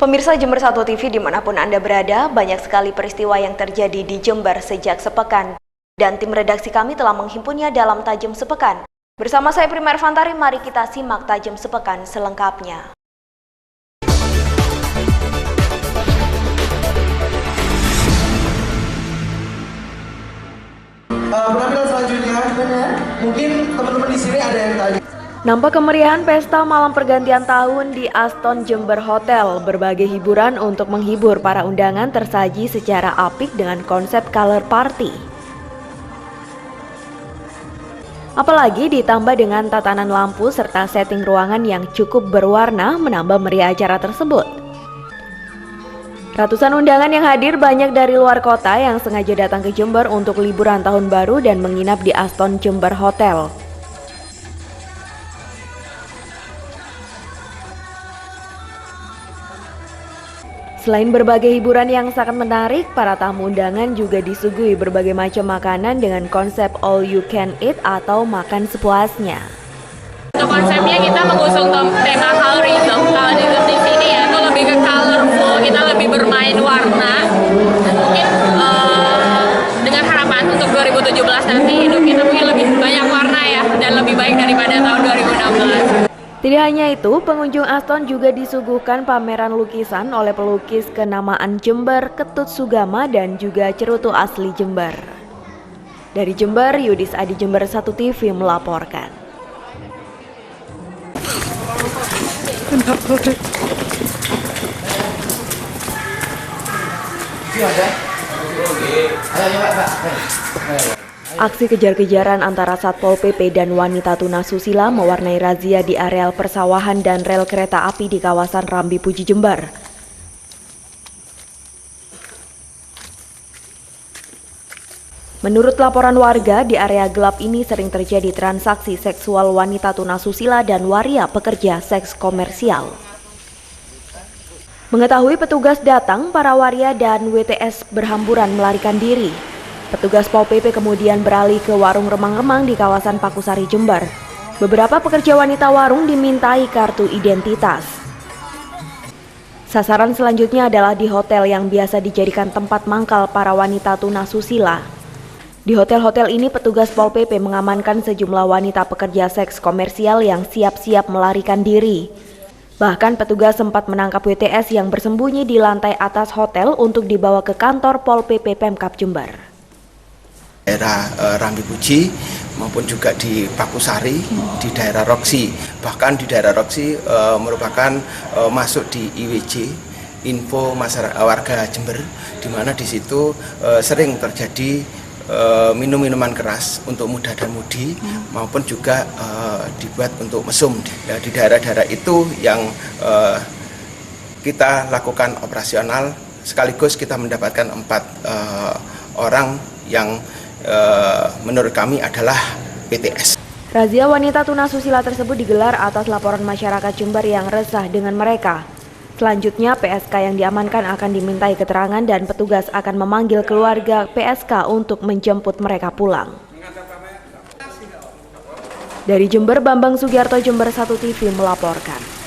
Pemirsa Jember 1 TV dimanapun Anda berada, banyak sekali peristiwa yang terjadi di Jember sejak sepekan. Dan tim redaksi kami telah menghimpunnya dalam Tajam Sepekan. Bersama saya Prima Ervantari, mari kita simak Tajam Sepekan selengkapnya. Penampilan selanjutnya, mungkin teman-teman di sini ada yang tanya. Nampak kemeriahan pesta malam pergantian tahun di Aston Jember Hotel. Berbagai hiburan untuk menghibur para undangan tersaji secara apik dengan konsep color party. Apalagi ditambah dengan tatanan lampu serta setting ruangan yang cukup berwarna menambah meriah acara tersebut. Ratusan undangan yang hadir banyak dari luar kota yang sengaja datang ke Jember untuk liburan tahun baru dan menginap di Aston Jember Hotel. Selain berbagai hiburan yang sangat menarik, para tamu undangan juga disuguhi berbagai macam makanan dengan konsep all you can eat atau makan sepuasnya. Untuk konsepnya kita mengusung tema colorism. Colorism di sini ya itu lebih ke colorful, kita lebih bermain warna. Dan mungkin dengan harapan untuk 2017 nanti hidup kita mungkin lebih banyak warna ya dan lebih baik daripada tahun 2016. Tidak hanya itu, pengunjung Aston juga disuguhkan pameran lukisan oleh pelukis kenamaan Jember, Ketut Sugama, dan juga cerutu asli Jember. Dari Jember, Yudis Adi, Jember 1 TV melaporkan. Aksi kejar-kejaran antara Satpol PP dan wanita tunasusila mewarnai razia di areal persawahan dan rel kereta api di kawasan Rambi Puji Jember. Menurut laporan warga, di area gelap ini sering terjadi transaksi seksual wanita tunasusila dan waria pekerja seks komersial. Mengetahui petugas datang, para waria dan WTS berhamburan melarikan diri. Petugas Pol PP kemudian beralih ke warung remang-remang di kawasan Pakusari, Jember. Beberapa pekerja wanita warung dimintai kartu identitas. Sasaran selanjutnya adalah di hotel yang biasa dijadikan tempat mangkal para wanita tunasusila. Di hotel-hotel ini petugas Pol PP mengamankan sejumlah wanita pekerja seks komersial yang siap-siap melarikan diri. Bahkan petugas sempat menangkap WTS yang bersembunyi di lantai atas hotel untuk dibawa ke kantor Pol PP Pemkab Jember. Daerah Rambi Puji maupun juga di Pakusari, di daerah Roksi. Bahkan di daerah Roksi merupakan masuk di IWJ, info masyarakat warga Jember, di mana di situ sering terjadi minum-minuman keras untuk muda dan mudi maupun juga dibuat untuk mesum. Ya, di daerah-daerah itu yang kita lakukan operasional, sekaligus kita mendapatkan 4 orang yang menurut kami adalah PTS. Razia wanita tunasusila tersebut digelar atas laporan masyarakat Jember yang resah dengan mereka. Selanjutnya PSK yang diamankan akan dimintai keterangan dan petugas akan memanggil keluarga PSK untuk menjemput mereka pulang. Dari Jember, Bambang Sugiarto, Jember 1 TV melaporkan.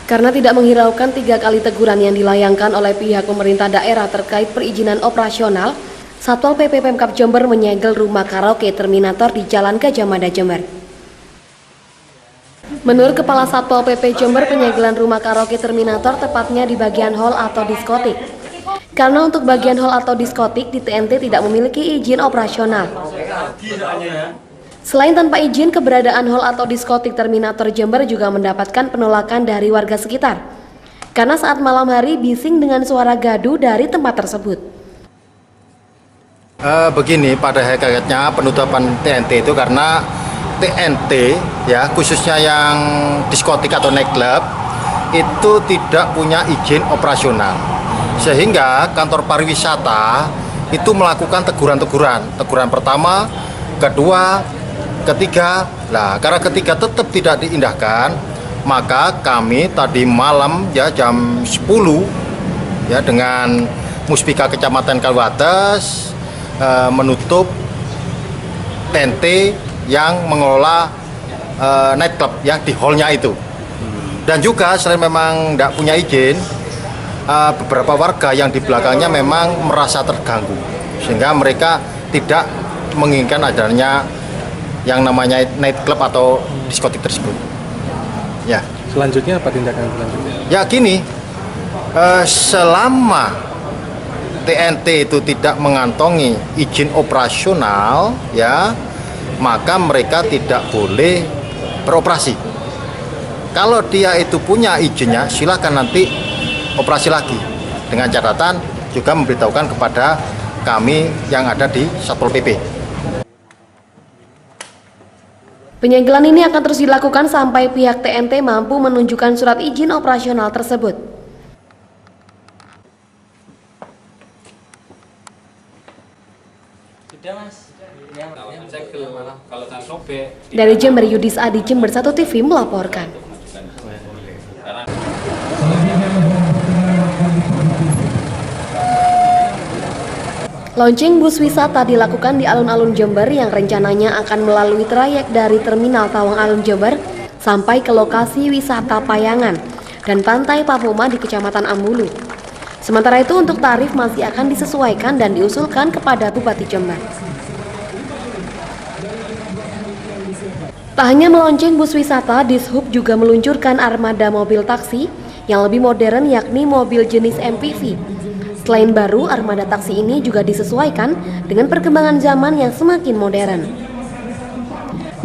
Karena tidak menghiraukan 3 kali teguran yang dilayangkan oleh pihak pemerintah daerah terkait perizinan operasional, Satpol PP Pemkab Jember menyegel rumah karaoke Terminator di Jalan Gajah Mada, Jember. Menurut Kepala Satpol PP Jember, penyegelan rumah karaoke Terminator tepatnya di bagian hall atau diskotik. Karena untuk bagian hall atau diskotik di TNT tidak memiliki izin operasional. Selain tanpa izin, keberadaan hall atau diskotik Terminator Jember juga mendapatkan penolakan dari warga sekitar. Karena saat malam hari bising dengan suara gaduh dari tempat tersebut. Begini, pada hakikatnya penutupan TNT itu karena TNT ya, khususnya yang diskotik atau nightclub itu tidak punya izin operasional. Sehingga kantor pariwisata itu melakukan teguran-teguran. Teguran pertama, kedua, ketiga. Nah, karena ketiga tetap tidak diindahkan, maka kami tadi malam ya jam 10 ya dengan Muspika Kecamatan Kalwates menutup TNT yang mengelola nightclub yang di hall-nya itu. Dan juga selain memang tidak punya izin, beberapa warga yang di belakangnya memang merasa terganggu, sehingga mereka tidak menginginkan adanya yang namanya nightclub atau diskotik tersebut. Ya. Selanjutnya apa tindakan selanjutnya? Ya gini, selama TNT itu tidak mengantongi izin operasional, ya, maka mereka tidak boleh beroperasi. Kalau dia itu punya izinnya, silakan nanti operasi lagi. Dengan catatan juga memberitahukan kepada kami yang ada di Satpol PP. Penyegelan ini akan terus dilakukan sampai pihak TNT mampu menunjukkan surat izin operasional tersebut. Dari Jember, Yudis Adi, Jember 1 TV melaporkan. Launching bus wisata dilakukan di alun-alun Jember yang rencananya akan melalui trayek dari Terminal Tawang Alun Jember sampai ke lokasi wisata Payangan dan Pantai Papuma di Kecamatan Ambulu. Sementara itu untuk tarif masih akan disesuaikan dan diusulkan kepada Bupati Jember. Tak hanya melonceng bus wisata, Dishub juga meluncurkan armada mobil taksi yang lebih modern yakni mobil jenis MPV. Selain baru, armada taksi ini juga disesuaikan dengan perkembangan zaman yang semakin modern.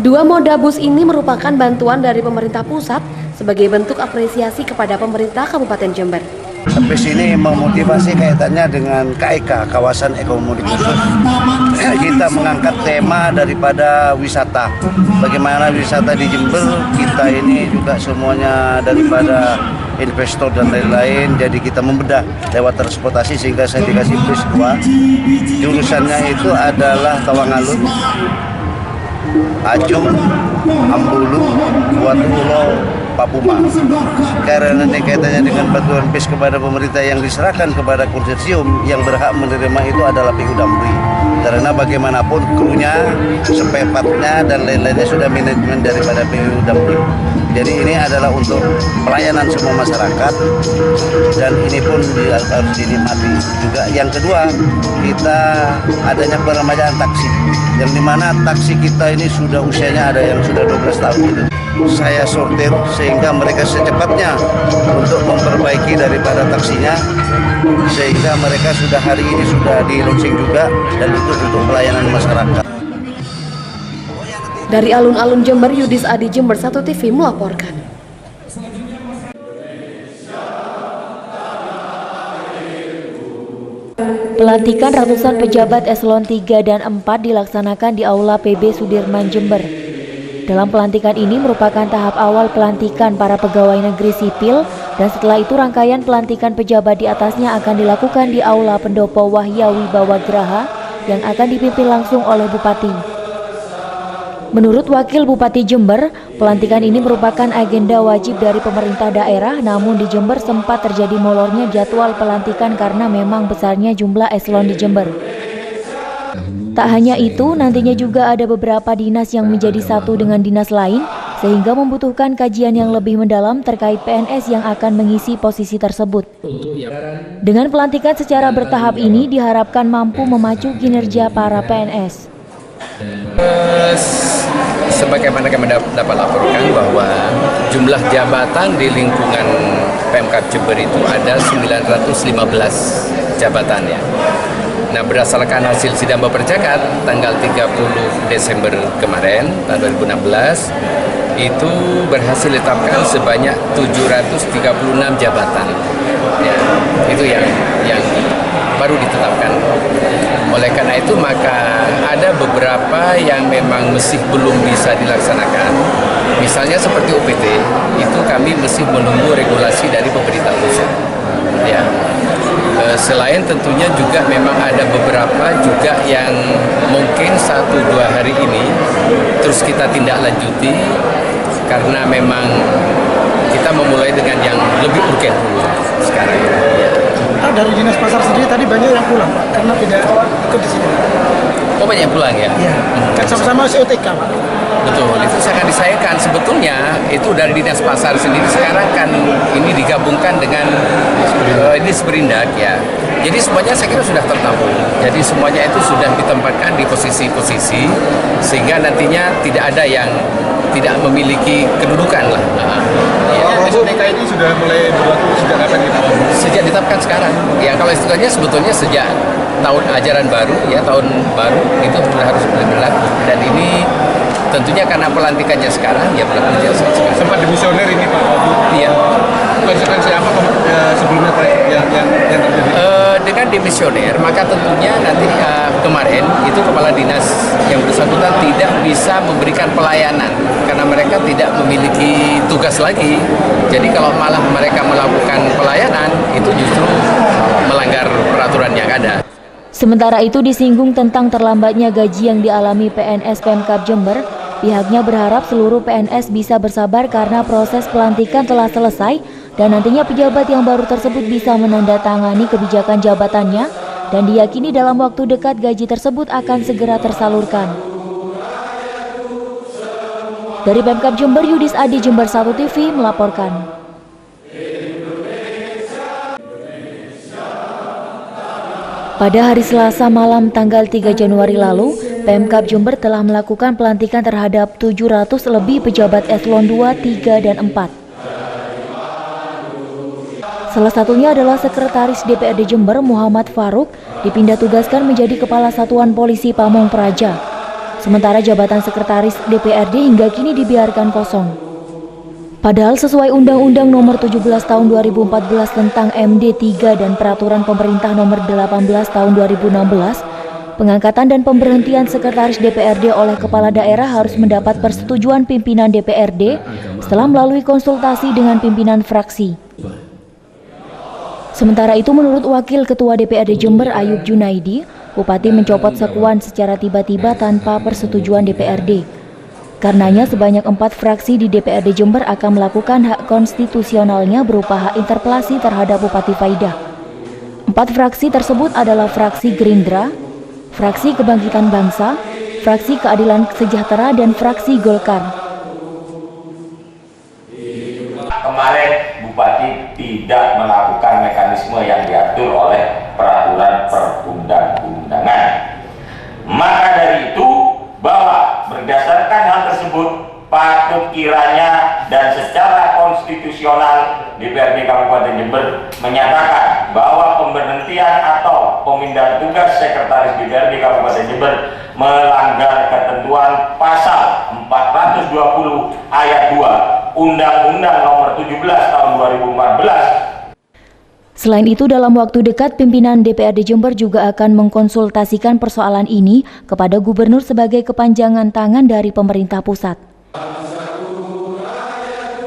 Dua moda bus ini merupakan bantuan dari pemerintah pusat sebagai bentuk apresiasi kepada pemerintah Kabupaten Jember. Bus ini memotivasi kaitannya dengan KEK, Kawasan Ekonomi Khusus. Kita mengangkat tema daripada wisata. Bagaimana wisata di Jember, kita ini juga semuanya daripada investor dan lain-lain, jadi kita membedah lewat transportasi sehingga saya dikasih bus 2. Jurusannya itu adalah Tawang Alun, Acung, Ambulu, Watulo, Papuma. Karena ini kaitannya dengan bantuan bis kepada pemerintah yang diserahkan kepada konsorsium yang berhak menerima itu adalah PU Damri. Karena bagaimanapun krunya, spare part-nya dan lain-lainnya sudah manajemen daripada PU Damri. Jadi ini adalah untuk pelayanan semua masyarakat dan ini pun harus dinikmati juga. Yang kedua, kita adanya peremajaan taksi, yang dimana taksi kita ini sudah usianya ada yang sudah 12 tahun gitu. Saya sortir sehingga mereka secepatnya untuk memperbaiki daripada taksinya, sehingga mereka sudah hari ini sudah di launching juga dan itu untuk pelayanan masyarakat. Dari alun-alun Jember, Yudis Adi, Jember 1 TV melaporkan. Pelantikan ratusan pejabat eselon 3 dan 4 dilaksanakan di Aula PB Sudirman, Jember. Dalam pelantikan ini merupakan tahap awal pelantikan para pegawai negeri sipil dan setelah itu rangkaian pelantikan pejabat di atasnya akan dilakukan di Aula Pendopo Wahya Wibawa Graha yang akan dipimpin langsung oleh Bupati. Menurut Wakil Bupati Jember, pelantikan ini merupakan agenda wajib dari pemerintah daerah, namun di Jember sempat terjadi molornya jadwal pelantikan karena memang besarnya jumlah eselon di Jember. Tak hanya itu, nantinya juga ada beberapa dinas yang menjadi satu dengan dinas lain, sehingga membutuhkan kajian yang lebih mendalam terkait PNS yang akan mengisi posisi tersebut. Dengan pelantikan secara bertahap ini diharapkan mampu memacu kinerja para PNS. Sebagaimana kami dapat laporkan bahwa jumlah jabatan di lingkungan Pemkab Jember itu ada 915 jabatan ya. Nah, berdasarkan hasil sidang Baperjakat tanggal 30 Desember kemarin tahun 2016 itu berhasil ditetapkan sebanyak 736 jabatan. Ya, itu yang baru ditetapkan. Oleh karena itu maka ada beberapa yang memang masih belum bisa dilaksanakan. Misalnya seperti UPT, itu kami masih menunggu regulasi dari pemerintah pusat. Ya. Selain tentunya juga memang ada beberapa juga yang mungkin 1-2 hari ini terus kita tindak lanjuti karena memang kita memulai dengan yang lebih urgen dulu sekarang. Ya. Dari dinas pasar sendiri tadi banyak yang pulang Pak, karena tidak ikut di sini. Oh, banyak pulang ya? Iya. Kan sama-sama UTK, Pak. Betul, itu sangat disayangkan. Sebetulnya itu dari Dinas Pasar sendiri sekarang kan ini digabungkan dengan Disperindak ya. Jadi semuanya saya kira sudah tertampung. Jadi semuanya itu sudah ditempatkan di posisi-posisi sehingga nantinya tidak ada yang tidak memiliki kedudukan lah. SPK ini sudah mulai berlaku sejak kapan gitu? Sejak ditetapkan sekarang. Ya kalau istilahnya sebetulnya sejak tahun ajaran baru ya, tahun baru itu sudah harus mulai berlaku. Dan ini tentunya karena pelantikannya sekarang ya berlaku sekarang. Sempat demisioner ini Pak Wabu. Iya. Konsekuensi apa sebelumnya Pak yang terjadi? Dengan demisioner maka tentunya nanti kemarin itu kepala dinas yang bersangkutan tidak bisa memberikan pelayanan karena mereka tidak memiliki tugas lagi. Jadi kalau malah mereka melakukan pelayanan itu justru melanggar peraturan yang ada. Sementara itu disinggung tentang terlambatnya gaji yang dialami PNS Pemkab Jember, pihaknya berharap seluruh PNS bisa bersabar karena proses pelantikan telah selesai dan nantinya pejabat yang baru tersebut bisa menandatangani kebijakan jabatannya dan diyakini dalam waktu dekat gaji tersebut akan segera tersalurkan. Dari Pemkab Jember, Yudis Adi, Jember 1 TV melaporkan. Pada hari Selasa malam tanggal 3 Januari lalu, Pemkab Jember telah melakukan pelantikan terhadap 700 lebih pejabat eselon 2, 3, dan 4. Salah satunya adalah Sekretaris DPRD Jember Muhammad Faruk dipindah tugaskan menjadi Kepala Satuan Polisi Pamong Praja. Sementara jabatan Sekretaris DPRD hingga kini dibiarkan kosong. Padahal sesuai Undang-Undang Nomor 17 Tahun 2014 tentang MD3 dan Peraturan Pemerintah Nomor 18 Tahun 2016, pengangkatan dan pemberhentian Sekretaris DPRD oleh Kepala Daerah harus mendapat persetujuan pimpinan DPRD setelah melalui konsultasi dengan pimpinan fraksi. Sementara itu menurut Wakil Ketua DPRD Jember Ayub Junaidi, Bupati mencopot Sekuan secara tiba-tiba tanpa persetujuan DPRD. Karenanya sebanyak 4 fraksi di DPRD Jember akan melakukan hak konstitusionalnya berupa hak interpelasi terhadap Bupati Faidah. 4 fraksi tersebut adalah fraksi Gerindra, fraksi Kebangkitan Bangsa, fraksi Keadilan Sejahtera, dan fraksi Golkar. Kemarin Bupati tidak melakukan mekanisme yang diatur oleh peraturan perundang-undangan. Maka dari itu, bahwa berdasarkan hal tersebut patut kiranya dan secara konstitusional DPRD Kabupaten Jember menyatakan bahwa pemberhentian atau pemindahan tugas Sekretaris DPRD Kabupaten Jember melanggar ketentuan pasal 420 ayat 2 Undang-Undang Nomor 17 Tahun 2014. Selain itu, dalam waktu dekat pimpinan DPRD Jember juga akan mengkonsultasikan persoalan ini kepada Gubernur sebagai kepanjangan tangan dari pemerintah pusat.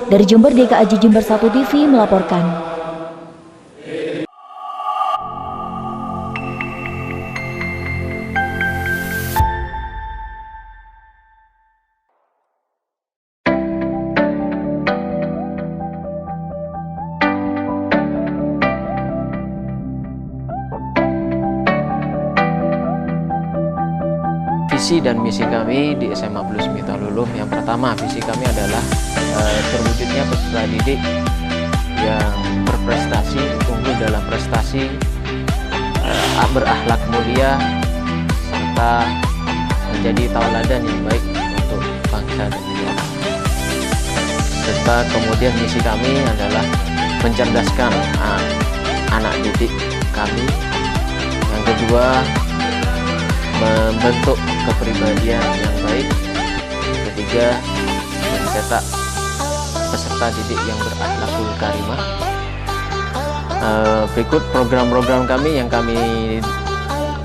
Dari Jember, DKAJ Jember 1 TV melaporkan. Visi dan misi kami di SMA Plus Mita Luluh, yang pertama visi kami adalah terwujudnya peserta didik yang berprestasi, unggul dalam prestasi, berakhlak mulia, serta menjadi tauladan yang baik untuk bangsa dan negara. Serta kemudian misi kami adalah mencerdaskan anak didik kami. Yang kedua, membentuk kepribadian yang baik. Ketiga, mencetak peserta didik yang berakhlakul karimah. Berikut program-program kami yang kami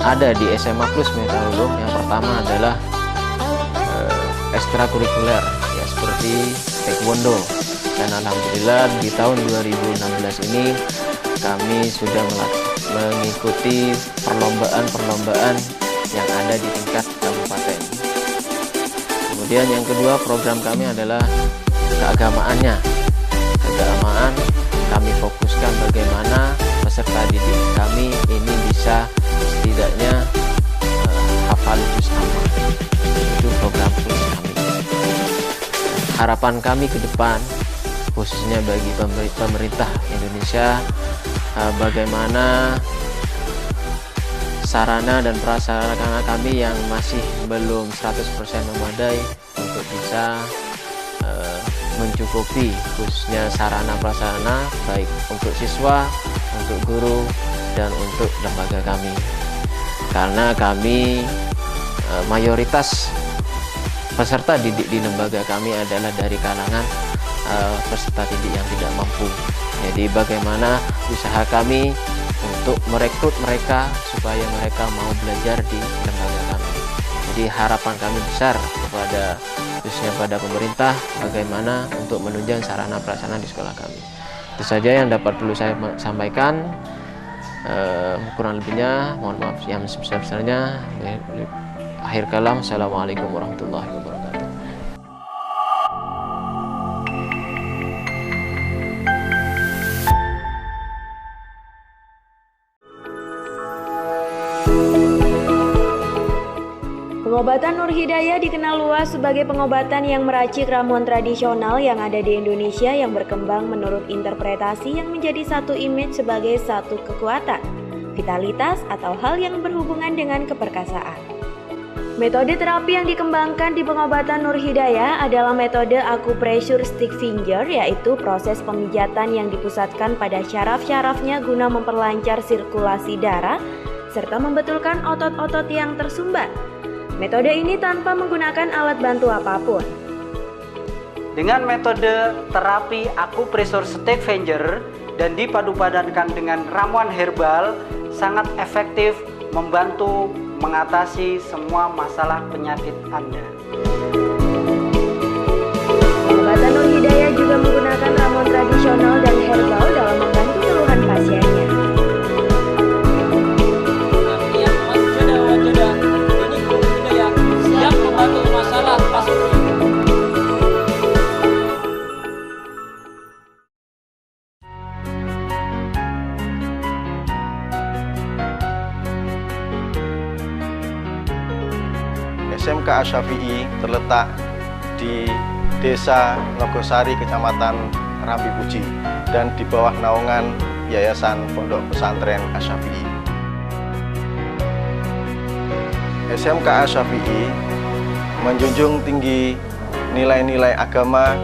ada di SMA Plus Mita Luluh. Yang pertama adalah ekstrakurikuler, ya seperti taekwondo. Dan alhamdulillah di tahun 2016 ini kami sudah mengikuti perlombaan-perlombaan yang ada di tingkat kabupaten. Kemudian yang kedua, program kami adalah keagamaannya. Keagamaan kami fokuskan bagaimana peserta didik kami ini bisa setidaknya hafal juz harapan kami ke depan, khususnya bagi pemerintah Indonesia, bagaimana sarana dan prasarana kami yang masih belum 100% memadai untuk bisa mencukupi khususnya sarana prasarana baik untuk siswa, untuk guru, dan untuk lembaga kami. Karena kami mayoritas peserta didik di lembaga kami adalah dari kalangan peserta didik yang tidak mampu. Jadi bagaimana usaha kami untuk merekrut mereka supaya mereka mau belajar di lembaga kami. Jadi harapan kami besar kepada khususnya pada pemerintah bagaimana untuk menunjang sarana prasarana di sekolah kami. Itu saja yang dapat perlu saya sampaikan. Kurang lebihnya mohon maaf yang sebesar-besarnya. Akhir kalam, assalamualaikum warahmatullahi wabarakatuh. Pengobatan Nur Hidayah dikenal luas sebagai pengobatan yang meracik ramuan tradisional yang ada di Indonesia yang berkembang menurut interpretasi yang menjadi satu image sebagai satu kekuatan, vitalitas, atau hal yang berhubungan dengan keperkasaan. Metode terapi yang dikembangkan di pengobatan Nur Hidayah adalah metode acupressure stick finger, yaitu proses pemijatan yang dipusatkan pada syaraf-syarafnya guna memperlancar sirkulasi darah serta membetulkan otot-otot yang tersumbat. Metode ini tanpa menggunakan alat bantu apapun. Dengan metode terapi acupressure stick finger dan dipadu-padankan dengan ramuan herbal, sangat efektif membantu mengatasi semua masalah penyakit Anda. Pengobatan Nur Hidayah juga menggunakan ramuan tradisional dan herbal dalam membantu keluhan pasiennya. Siap membantu masalah pasien. SMK Asy-Syafi'i terletak di Desa Nogosari, Kecamatan Rambi Puji, dan di bawah naungan Yayasan Pondok Pesantren Asy-Syafi'i. SMK Asy-Syafi'i menjunjung tinggi nilai-nilai agama,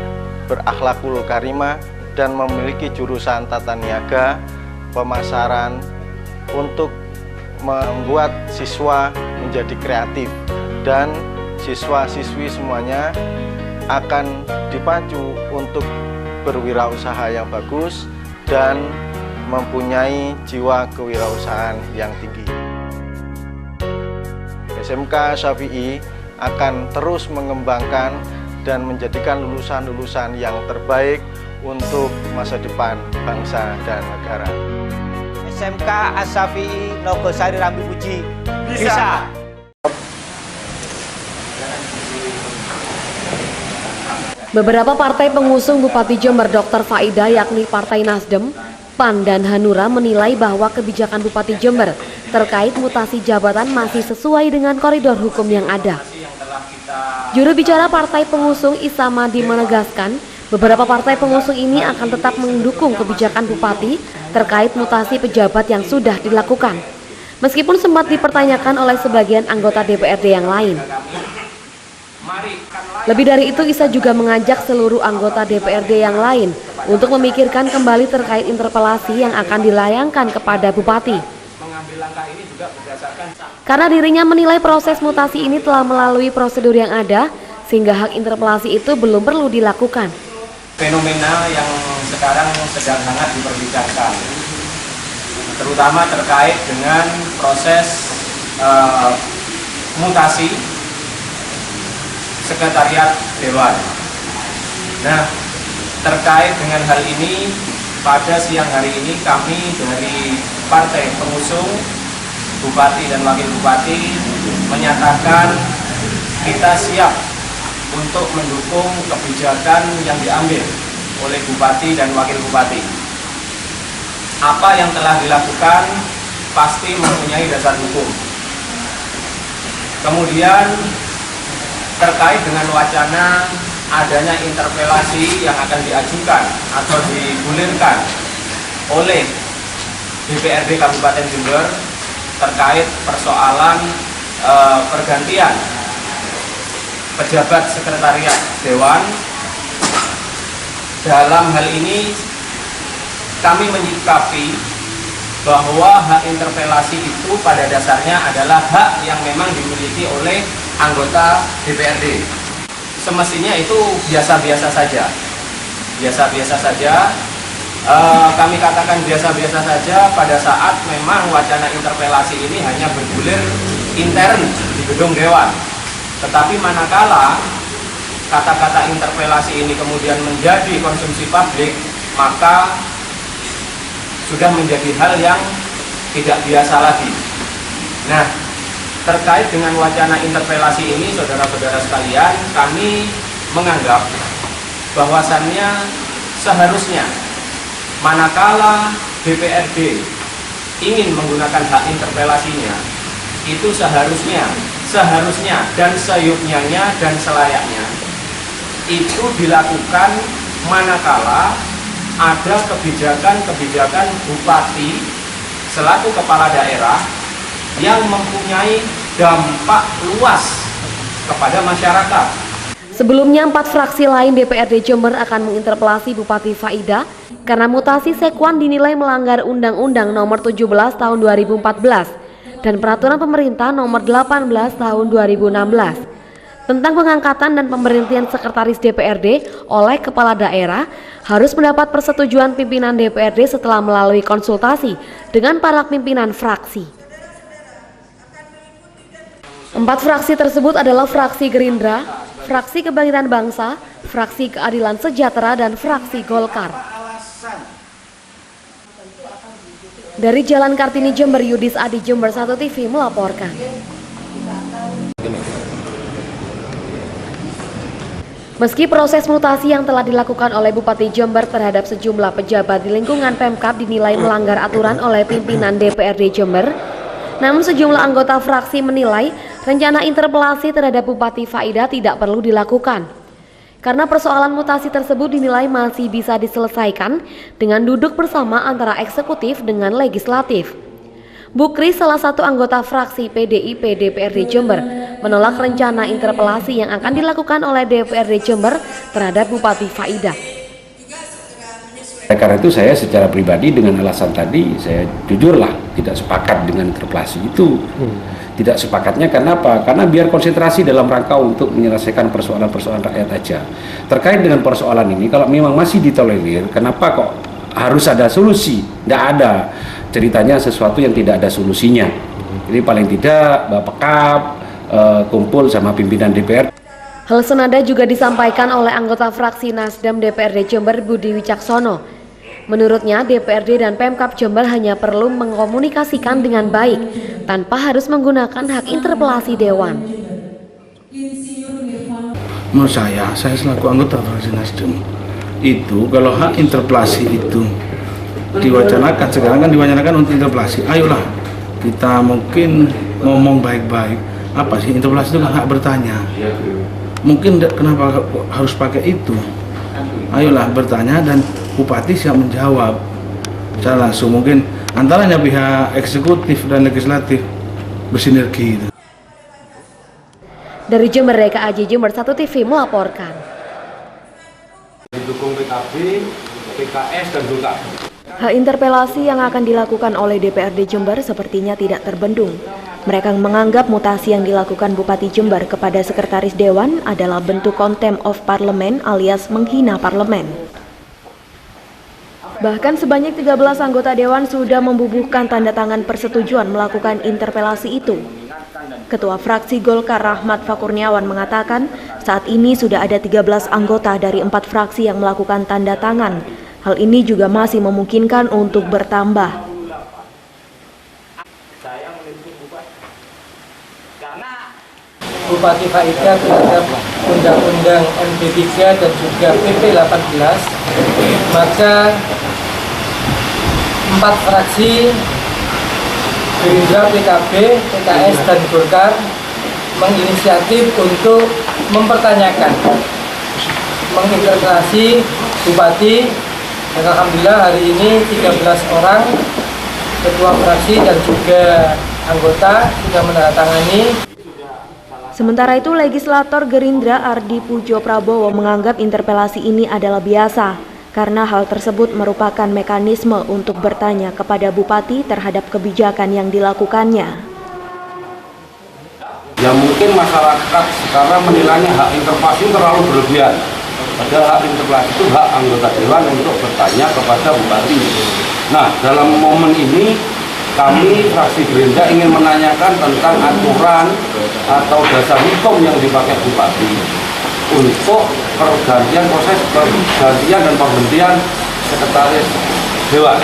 berakhlakul karimah, dan memiliki jurusan tata niaga, pemasaran untuk membuat siswa menjadi kreatif, dan siswa-siswi semuanya akan dipacu untuk berwirausaha yang bagus dan mempunyai jiwa kewirausahaan yang tinggi. SMK Asy-Syafi'i akan terus mengembangkan dan menjadikan lulusan-lulusan yang terbaik untuk masa depan bangsa dan negara. SMK Asy-Syafi'i Nogosari Rambi Puji bisa. Beberapa partai pengusung Bupati Jember Dr. Faidah, yakni Partai Nasdem, PAN, dan Hanura menilai bahwa kebijakan Bupati Jember terkait mutasi jabatan masih sesuai dengan koridor hukum yang ada. Juru bicara partai pengusung Isamadi menegaskan, beberapa partai pengusung ini akan tetap mendukung kebijakan Bupati terkait mutasi pejabat yang sudah dilakukan, meskipun sempat dipertanyakan oleh sebagian anggota DPRD yang lain. Lebih dari itu, Isa juga mengajak seluruh anggota DPRD yang lain untuk memikirkan kembali terkait interpelasi yang akan dilayangkan kepada Bupati. Karena dirinya menilai proses mutasi ini telah melalui prosedur yang ada, sehingga hak interpelasi itu belum perlu dilakukan. Fenomena yang sekarang sedang hangat diperbincangkan, terutama terkait dengan proses mutasi Sekretariat Dewan. Nah, terkait dengan hal ini, pada siang hari ini kami dari partai pengusung Bupati dan Wakil Bupati menyatakan kita siap untuk mendukung kebijakan yang diambil oleh Bupati dan Wakil Bupati. Apa yang telah dilakukan pasti mempunyai dasar hukum. Kemudian terkait dengan wacana adanya interpelasi yang akan diajukan atau digulirkan oleh DPRD Kabupaten Jember terkait persoalan pergantian pejabat sekretariat Dewan. Dalam hal ini kami menyikapi bahwa hak interpelasi itu pada dasarnya adalah hak yang memang dimiliki oleh anggota DPRD. Semestinya itu biasa-biasa saja. Biasa-biasa saja. Kami katakan biasa-biasa saja pada saat memang wacana interpelasi ini hanya bergulir intern di gedung Dewan. Tetapi manakala kata-kata interpelasi ini kemudian menjadi konsumsi publik, maka sudah menjadi hal yang tidak biasa lagi. Nah, terkait dengan wacana interpelasi ini, saudara-saudara sekalian, kami menganggap bahwasannya seharusnya manakala DPRD ingin menggunakan hak interpelasinya, itu seharusnya dan seyuknya dan selayaknya itu dilakukan manakala ada kebijakan bupati selaku kepala daerah yang mempunyai dampak luas kepada masyarakat. Sebelumnya 4 fraksi lain DPRD Jember akan menginterpelasi Bupati Faidah karena mutasi Sekwan dinilai melanggar Undang-Undang Nomor 17 Tahun 2014 dan Peraturan Pemerintah Nomor 18 Tahun 2016 tentang pengangkatan dan pemberhentian sekretaris DPRD oleh kepala daerah harus mendapat persetujuan pimpinan DPRD setelah melalui konsultasi dengan para pimpinan fraksi. 4 fraksi tersebut adalah fraksi Gerindra, fraksi Kebangkitan Bangsa, fraksi Keadilan Sejahtera, dan fraksi Golkar. Dari Jalan Kartini Jember, Yudis Adi, Jember 1 TV melaporkan. Meski proses mutasi yang telah dilakukan oleh Bupati Jember terhadap sejumlah pejabat di lingkungan Pemkab dinilai melanggar aturan oleh pimpinan DPRD Jember, namun sejumlah anggota fraksi menilai rencana interpelasi terhadap Bupati Faidah tidak perlu dilakukan. Karena persoalan mutasi tersebut dinilai masih bisa diselesaikan dengan duduk bersama antara eksekutif dengan legislatif. Bukri, salah satu anggota fraksi PDIP DPRD Jember, menolak rencana interpelasi yang akan dilakukan oleh DPRD Jember terhadap Bupati Faidah. Karena itu saya secara pribadi dengan alasan tadi, saya jujurlah tidak sepakat dengan interpelasi itu. Tidak sepakatnya karena apa? Karena biar konsentrasi dalam rangka untuk menyelesaikan persoalan-persoalan rakyat aja. Terkait dengan persoalan ini, kalau memang masih ditolerir, kenapa kok harus ada solusi? Tidak ada. Ceritanya sesuatu yang tidak ada solusinya. Jadi paling tidak Bapekap kumpul sama pimpinan DPR. Hal senada juga disampaikan oleh anggota fraksi Nasdem DPRD Jember Budi Wicaksono. Menurutnya DPRD dan Pemkab Jember hanya perlu mengkomunikasikan dengan baik tanpa harus menggunakan hak interpelasi Dewan. Menurut saya selaku anggota fraksi Nasdem itu kalau hak interpelasi itu diwacanakan, sekarang kan diwacanakan untuk interpelasi, ayolah kita mungkin ngomong baik-baik. Apa sih interpelasi itu kan hak bertanya, mungkin kenapa harus pakai itu? Ayolah bertanya dan Bupati siap menjawab secara langsung, mungkin antaranya pihak eksekutif dan legislatif bersinergi. Dari Jember, Reka Aji, Jember 1 TV melaporkan. Didukung PKB, PKS dan Golkar. Hak interpelasi yang akan dilakukan oleh DPRD Jember sepertinya tidak terbendung. Mereka menganggap mutasi yang dilakukan Bupati Jember kepada Sekretaris Dewan adalah bentuk contempt of parliament alias menghina parlemen. Bahkan sebanyak 13 anggota Dewan sudah membubuhkan tanda tangan persetujuan melakukan interpelasi itu. Ketua fraksi Golkar Rahmat Fakurniawan mengatakan saat ini sudah ada 13 anggota dari 4 fraksi yang melakukan tanda tangan. Hal ini juga masih memungkinkan untuk bertambah. Bupati Faidah terhadap Undang-Undang MD 3 dan juga PP 18, maka 4 fraksi Gerindra, PKB, PKS, dan Golkar menginisiatif untuk mempertanyakan menginterpelasi Bupati, dan alhamdulillah hari ini 13 orang ketua fraksi dan juga anggota sudah menandatangani. Sementara itu, legislator Gerindra Ardi Pujo Prabowo menganggap interpelasi ini adalah biasa karena hal tersebut merupakan mekanisme untuk bertanya kepada Bupati terhadap kebijakan yang dilakukannya. Ya mungkin masyarakat sekarang menilainya hak interpelasi terlalu berlebihan. Padahal hak interpelasi itu hak anggota dewan untuk bertanya kepada Bupati. Nah, dalam momen ini kami fraksi Gerindra ingin menanyakan tentang aturan atau dasar hukum yang dipakai Bupati untuk pergantian proses pergantian dan pemberhentian sekretaris dewan.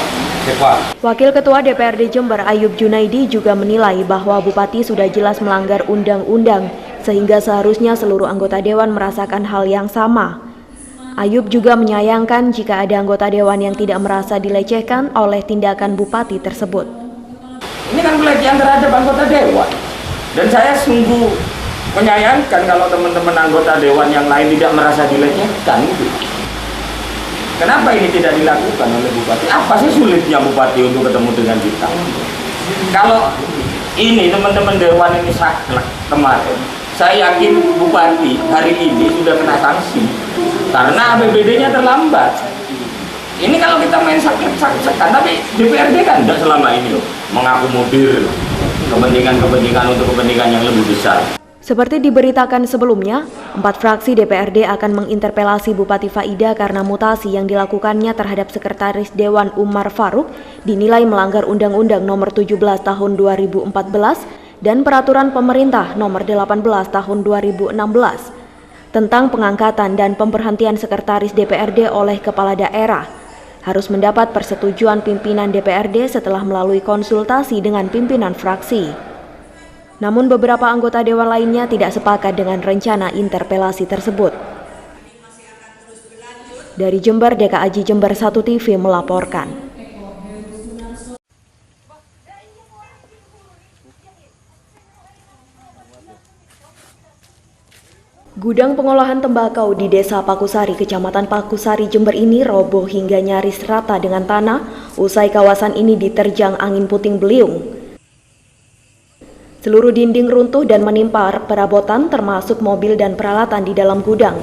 Wakil Ketua DPRD Jember Ayub Junaidi juga menilai bahwa Bupati sudah jelas melanggar undang-undang sehingga seharusnya seluruh anggota dewan merasakan hal yang sama. Ayub juga menyayangkan jika ada anggota dewan yang tidak merasa dilecehkan oleh tindakan Bupati tersebut. Ini kan pelecehan terhadap anggota dewan, dan saya sungguh menyayangkan kalau teman-teman anggota dewan yang lain tidak merasa dilecehkan. Kenapa ini tidak dilakukan oleh Bupati? Apa sih sulitnya Bupati untuk ketemu dengan kita? Kalau ini teman-teman dewan ini saklek kemarin, saya yakin Bupati hari ini sudah kena sanksi karena APBD-nya terlambat. Ini kalau kita main saklek-saklekan, tapi DPRD kan tidak selama ini loh mengakomodir kepentingan-kepentingan untuk kepentingan yang lebih besar. Seperti diberitakan sebelumnya, 4 fraksi DPRD akan menginterpelasi Bupati Faida karena mutasi yang dilakukannya terhadap Sekretaris Dewan Umar Faruk dinilai melanggar Undang-Undang Nomor 17 Tahun 2014 dan Peraturan Pemerintah Nomor 18 Tahun 2016 tentang pengangkatan dan pemberhentian Sekretaris DPRD oleh Kepala Daerah. Harus mendapat persetujuan pimpinan DPRD setelah melalui konsultasi dengan pimpinan fraksi. Namun beberapa anggota dewan lainnya tidak sepakat dengan rencana interpelasi tersebut. Dari Jember, DKAJ Jember 1 TV melaporkan. Gudang pengolahan tembakau di Desa Pakusari, Kecamatan Pakusari, Jember ini roboh hingga nyaris rata dengan tanah usai kawasan ini diterjang angin puting beliung. Seluruh dinding runtuh dan menimpa perabotan termasuk mobil dan peralatan di dalam gudang.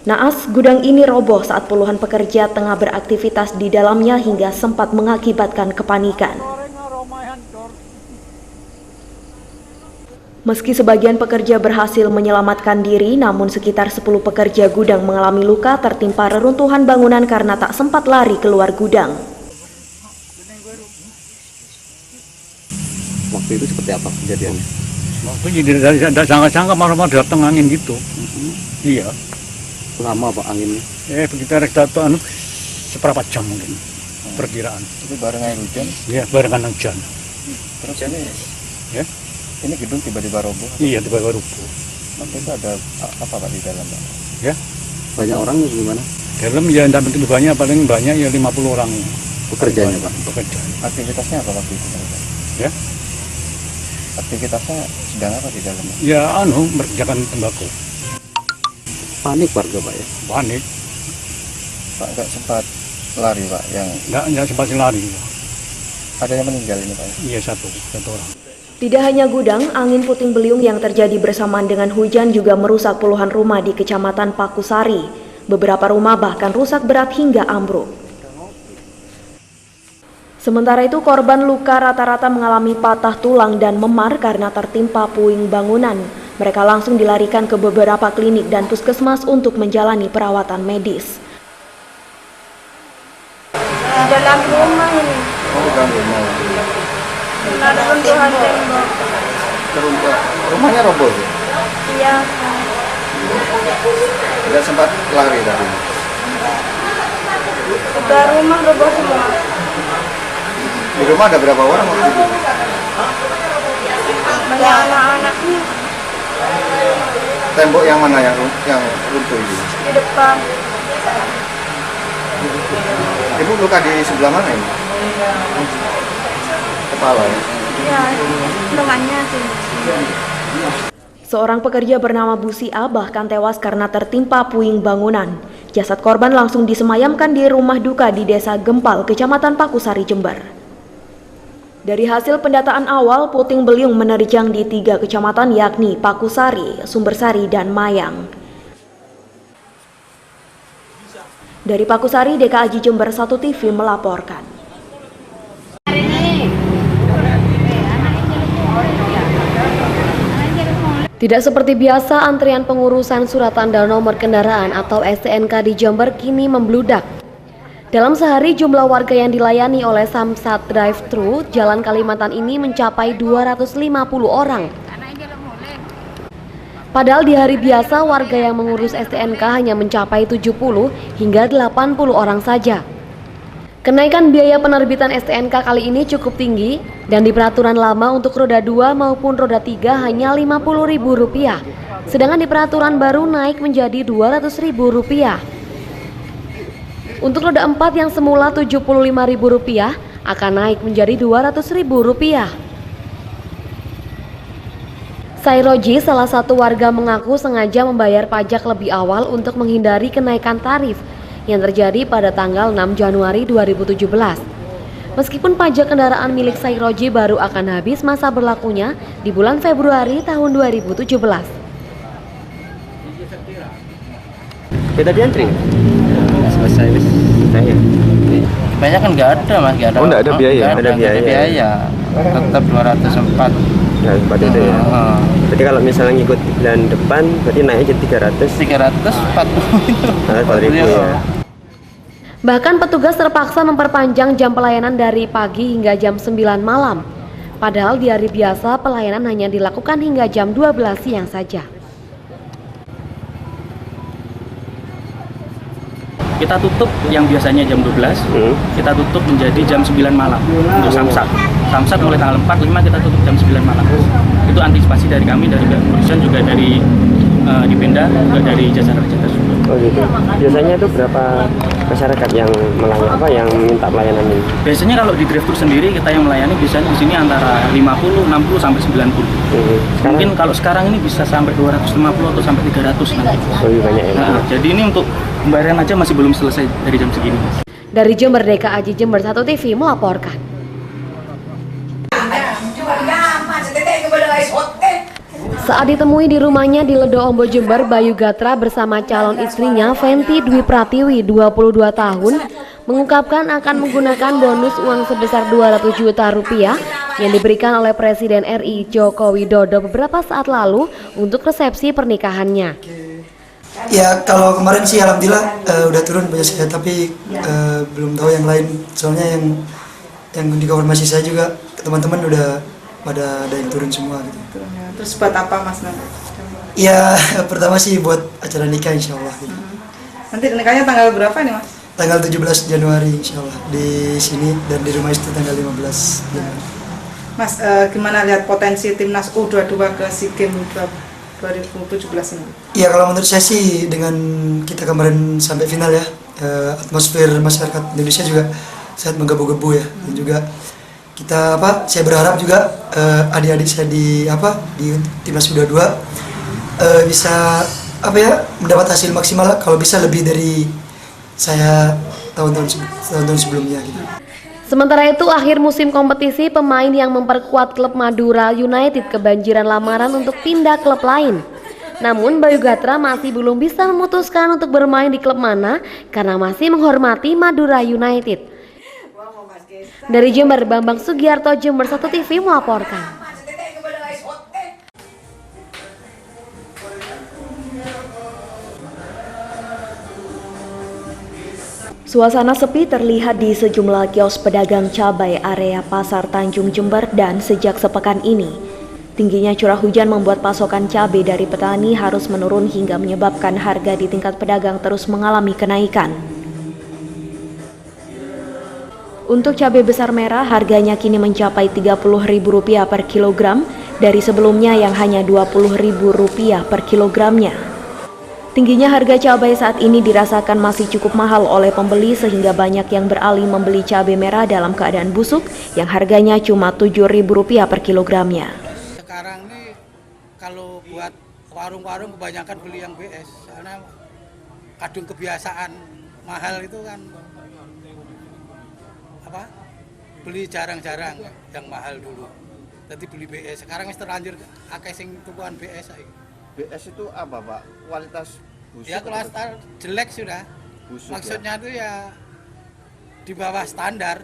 Naas, gudang ini roboh saat puluhan pekerja tengah beraktivitas di dalamnya hingga sempat mengakibatkan kepanikan. Meski sebagian pekerja berhasil menyelamatkan diri, namun sekitar 10 pekerja gudang mengalami luka tertimpa reruntuhan bangunan karena tak sempat lari keluar gudang. Waktu itu seperti apa kejadiannya? Waktu tidak sangka-sangka malam datang angin gitu. Iya. Lama Pak anginnya? Sekitar seberapa jam mungkin perkiraan. Itu barengan hujan? Iya, barengan hujan. Terus ini? Ya. Ini gedung tiba-tiba roboh? Iya, tiba-tiba roboh. Waktu itu ada apa Pak di dalam Pak? Ya. Banyak orang gimana? Dalam ya tidak begitu banyak, paling banyak ya 50 orang. Pekerjanya Pak? Pekerja. Aktivitasnya apa waktu itu? Ya. Aktivitasnya sedang apa di dalam Pak? Ya mengerjakan tembakau. Panik warga Pak ya? Panik. Pak nggak sempat lari Pak? Nggak sempat lari. Ada yang meninggal ini Pak? Iya, satu orang. Tidak hanya gudang, angin puting beliung yang terjadi bersamaan dengan hujan juga merusak puluhan rumah di Kecamatan Pakusari. Beberapa rumah bahkan rusak berat hingga ambruk. Sementara itu, korban luka rata-rata mengalami patah tulang dan memar karena tertimpa puing bangunan. Mereka langsung dilarikan ke beberapa klinik dan puskesmas untuk menjalani perawatan medis. Dalam rumah ini. Oh, dalam rumah. Ada runtuhan tembok. Rumahnya roboh ya? Iya. Tidak sempat lari dari ini? Ke rumah roboh semua. Di rumah ada berapa orang waktu itu? Banyak anak-anaknya. Tembok yang mana yang runtuh ini? Di depan. Ibu luka di sebelah mana ini? kepala ya? Iya, lengannya sih. Seorang pekerja bernama Busi A bahkan tewas karena tertimpa puing bangunan. Jasad korban langsung disemayamkan di rumah duka di Desa Gempal, Kecamatan Pakusari, Jember. Dari hasil pendataan awal, puting beliung menerjang di 3 kecamatan yakni Pakusari, Sumbersari, dan Mayang. Dari Pakusari, DKAJ Jember 1 TV melaporkan. Tidak seperti biasa, antrian pengurusan surat tanda nomor kendaraan atau STNK di Jember kini membludak. Dalam sehari, jumlah warga yang dilayani oleh Samsat Drive-Thru Jalan Kalimantan ini mencapai 250 orang. Padahal di hari biasa, warga yang mengurus STNK hanya mencapai 70 hingga 80 orang saja. Kenaikan biaya penerbitan STNK kali ini cukup tinggi dan di peraturan lama untuk roda 2 maupun roda 3 hanya Rp50.000, sedangkan di peraturan baru naik menjadi Rp200.000. Untuk roda 4 yang semula Rp75.000 akan naik menjadi Rp200.000. Sairoji, salah satu warga, mengaku sengaja membayar pajak lebih awal untuk menghindari kenaikan tarif yang terjadi pada tanggal 6 Januari 2017. Meskipun pajak kendaraan milik Sairoji baru akan habis masa berlakunya di bulan Februari tahun 2017. Kita diantri? Selesai wis. Banyak kan nggak ada mas, nggak ada. Oh, nggak ada biaya? Nggak ada biaya. Tetap 204. Ya, pada itu ya. Berarti kalau misalnya ngikut bulan depan, berarti naiknya jadi 340 itu. Nah, 4.000 ya. Bahkan petugas terpaksa memperpanjang jam pelayanan dari pagi hingga jam 9 malam. Padahal di hari biasa pelayanan hanya dilakukan hingga jam 12 siang saja. Kita tutup yang biasanya jam 12, kita tutup menjadi jam 9 malam untuk Samsat. Samsat mulai tanggal 4, 5 kita tutup jam 9 malam. Itu antisipasi dari kami, dari kepolisian, juga dari Dipenda, juga dari jasa raja tersebut. Oh gitu. Biasanya itu berapa masyarakat yang yang minta pelayanan ini? Biasanya kalau di drive-thru sendiri kita yang melayani biasanya di sini antara 50, 60 sampai 90. Mungkin kalau sekarang ini bisa sampai 250 atau sampai 300 nanti. Oh iya, banyak ya. Nah, jadi ini untuk pembayaran aja masih belum selesai dari jam segini. Dari Jember, DKAJ Jember 1 TV melaporkan. Saat ditemui di rumahnya di Ledo Ombo, Jember, Bayu Gatra bersama calon istrinya Fenty Dwi Pratiwi, 22 tahun, mengungkapkan akan menggunakan bonus uang sebesar Rp200 juta yang diberikan oleh Presiden RI Joko Widodo beberapa saat lalu untuk resepsi pernikahannya. Ya, kalau kemarin sih alhamdulillah udah turun banyak saya, tapi belum tahu yang lain. Soalnya yang dikonfirmasi saya juga teman-teman udah pada ada yang turun semua gitu. Terus buat apa mas nanti? Ya, pertama sih buat acara nikah insya Allah gitu. Nanti nikahnya tanggal berapa nih mas? Tanggal 17 Januari insya Allah di sini, dan di rumah istri tanggal 15 Januari. Mas, gimana lihat potensi timnas U22 ke SEA Games 2017 ini? Ya, kalau menurut saya sih dengan kita kemarin sampai final ya, atmosfer masyarakat Indonesia juga sangat menggebu-gebu ya, dan juga kita saya berharap juga adik-adik saya di timnas U22 bisa mendapat hasil maksimal, kalau bisa lebih dari saya tahun-tahun sebelumnya gitu. Sementara itu, akhir musim kompetisi, pemain yang memperkuat klub Madura United kebanjiran lamaran untuk pindah klub lain. Namun Bayu Gatra masih belum bisa memutuskan untuk bermain di klub mana karena masih menghormati Madura United. Dari Jember, Bambang Sugiarto, Jember 1 TV melaporkan. Suasana sepi terlihat di sejumlah kios pedagang cabai area Pasar Tanjung Jember, dan sejak sepekan ini, tingginya curah hujan membuat pasokan cabai dari petani harus menurun hingga menyebabkan harga di tingkat pedagang terus mengalami kenaikan. Untuk cabai besar merah, harganya kini mencapai Rp30.000 per kilogram dari sebelumnya yang hanya Rp20.000 per kilogramnya. Tingginya harga cabai saat ini dirasakan masih cukup mahal oleh pembeli sehingga banyak yang beralih membeli cabai merah dalam keadaan busuk yang harganya cuma Rp7.000 per kilogramnya. Sekarang nih kalau buat warung-warung kebanyakan beli yang BS karena kadung kebiasaan mahal itu kan beli jarang-jarang yang mahal dulu. Jadi beli BS. Sekarang terlanjur akeh sing tukuan BS saiki. BS itu apa, Pak? Kualitas busuk? Ya kualitas jelek sudah. Busuk, maksudnya itu ya di bawah standar.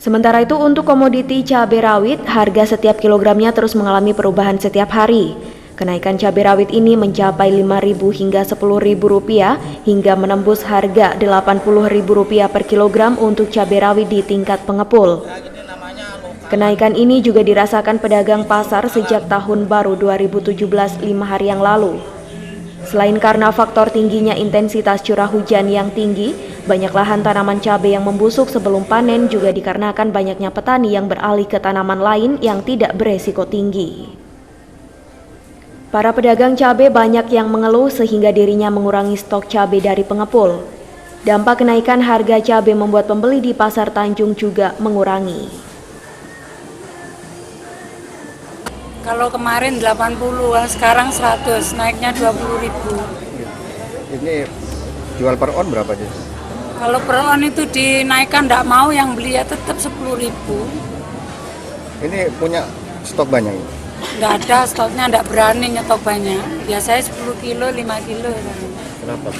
Sementara itu untuk komoditi cabai rawit, harga setiap kilogramnya terus mengalami perubahan setiap hari. Kenaikan cabai rawit ini mencapai Rp5.000 hingga Rp10.000 hingga menembus harga Rp80.000 per kilogram untuk cabai rawit di tingkat pengepul. Kenaikan ini juga dirasakan pedagang pasar sejak tahun baru 2017 5 hari yang lalu. Selain karena faktor tingginya intensitas curah hujan yang tinggi, banyak lahan tanaman cabai yang membusuk sebelum panen juga dikarenakan banyaknya petani yang beralih ke tanaman lain yang tidak beresiko tinggi. Para pedagang cabai banyak yang mengeluh sehingga dirinya mengurangi stok cabai dari pengepul. Dampak kenaikan harga cabai membuat pembeli di Pasar Tanjung juga mengurangi. Kalau kemarin 80, sekarang 100, naiknya 20.000. Ini jual per on berapa sih? Kalau per on itu dinaikkan, tidak mau yang beli ya tetap 10.000. Ini punya stok banyak? Tidak ada stoknya, tidak berani nyetok banyak. Biasanya 10 kilo, 5 kilo. Kenapa?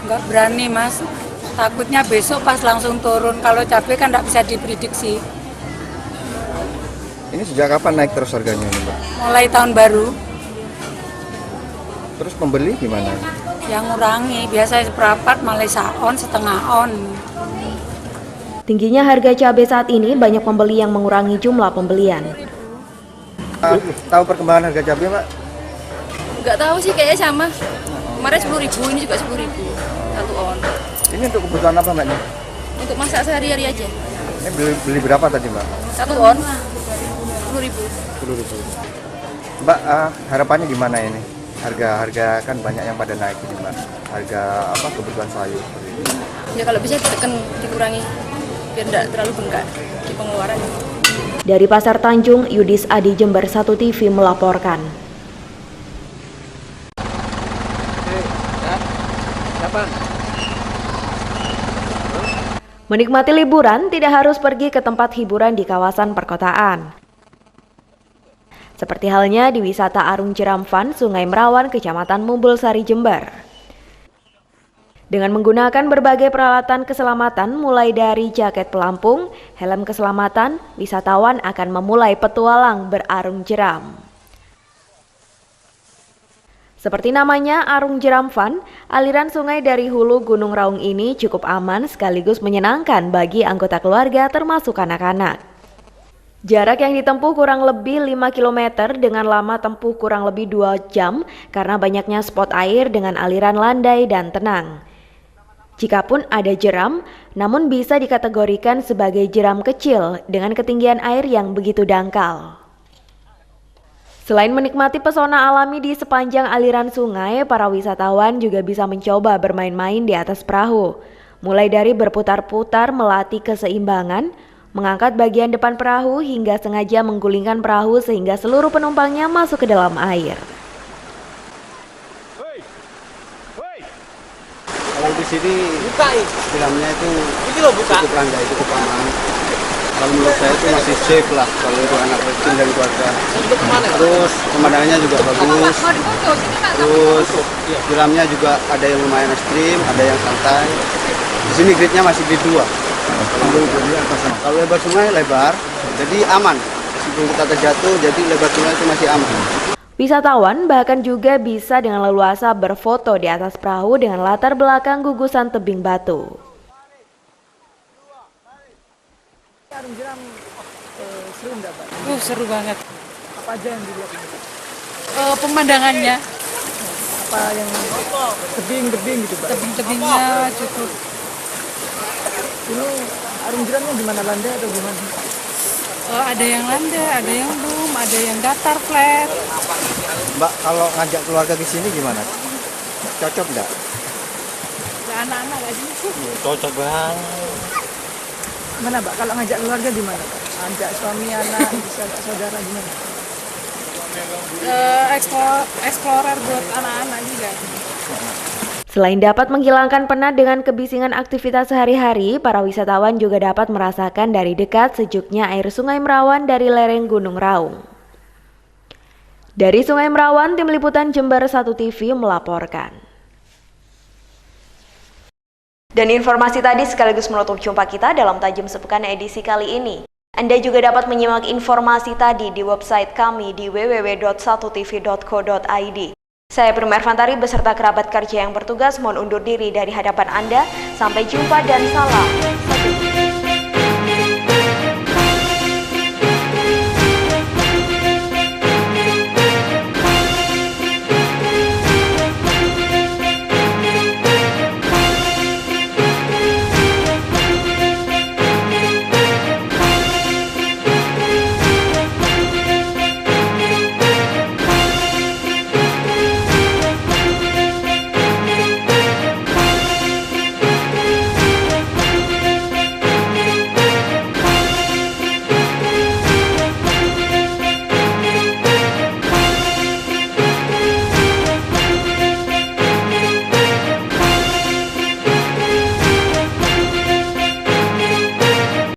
Nggak berani mas, takutnya besok pas langsung turun. Kalau cabai kan tidak bisa diprediksi. Ini sejak kapan naik terus harganya ini, Mbak? Mulai tahun baru. Terus pembeli gimana? Yang ngurangi, biasanya seperempat malah on, setengah on. Tingginya harga cabai saat ini banyak pembeli yang mengurangi jumlah pembelian. Tahu perkembangan harga cabai, Mbak? Nggak tahu sih, kayaknya sama. Kemarin 10.000, ini juga 10.000 1 on. Ini untuk kebutuhan apa, Mbak? Untuk masak sehari-hari aja. Ini beli berapa tadi, Mbak? 1 on. 10.000. Mbak, harapannya gimana ini? Harga kan banyak yang pada naik ini, Mbak. Harga kebutuhan sayur. Ya kalau bisa ditekan, dikurangi biar tidak terlalu bengkak di pengeluaran. Dari Pasar Tanjung, Yudis Adi, Jember 1 TV melaporkan. Menikmati liburan tidak harus pergi ke tempat hiburan di kawasan perkotaan. Seperti halnya di wisata Arung Jeram Fun, Sungai Merawan, Kecamatan Mumbulsari, Jember. Dengan menggunakan berbagai peralatan keselamatan mulai dari jaket pelampung, helm keselamatan, wisatawan akan memulai petualang berarung jeram. Seperti namanya Arung Jeram Fun, aliran sungai dari hulu Gunung Raung ini cukup aman sekaligus menyenangkan bagi anggota keluarga termasuk anak-anak. Jarak yang ditempuh kurang lebih 5 km dengan lama tempuh kurang lebih 2 jam karena banyaknya spot air dengan aliran landai dan tenang. Jikapun ada jeram, namun bisa dikategorikan sebagai jeram kecil dengan ketinggian air yang begitu dangkal. Selain menikmati pesona alami di sepanjang aliran sungai, para wisatawan juga bisa mencoba bermain-main di atas perahu. Mulai dari berputar-putar melatih keseimbangan, mengangkat bagian depan perahu hingga sengaja menggulingkan perahu sehingga seluruh penumpangnya masuk ke dalam air. Kalau di sini filmnya itu cukup landai, cukup aman. Kalau menurut saya itu masih safe lah kalau untuk anak kecil dan keluarga. Terus pemandangannya juga bagus. Terus filmnya juga ada yang lumayan ekstrim, ada yang santai. Di sini gridnya masih grid 2. Kalau lebar sungai lebar, jadi aman. Meskipun kita terjatuh, jadi lebar sungai itu masih aman. Wisatawan bahkan juga bisa dengan leluasa berfoto di atas perahu dengan latar belakang gugusan tebing batu. Arung jeram seru enggak, Pak? Seru banget. Apa aja yang dilihat ini? Pemandangannya. Apa yang tebing-tebing gitu, Pak? Tebing-tebingnya cukup. Ini arung jeramnya gimana, landai atau gimana? Ada yang landai, ada yang belum, ada yang datar flat. Mbak, kalau ngajak keluarga ke sini gimana? Cocok nggak? Ya anak-anak lagi. Cocok banget. Gimana Pak, kalau ngajak keluarga gimana Pak? Ajak suami, anak, bisa saudara gimana? Explorer buat anak-anak juga. Selain dapat menghilangkan penat dengan kebisingan aktivitas sehari-hari, para wisatawan juga dapat merasakan dari dekat sejuknya air Sungai Merawan dari lereng Gunung Raung. Dari Sungai Merawan, tim liputan Jember 1 TV melaporkan. Dan informasi tadi sekaligus menutup jumpa kita dalam Tajam Sepekan edisi kali ini. Anda juga dapat menyimak informasi tadi di website kami di www.1tv.co.id. Saya Prima Ervantari beserta kerabat kerja yang bertugas mohon undur diri dari hadapan Anda. Sampai jumpa dan salam.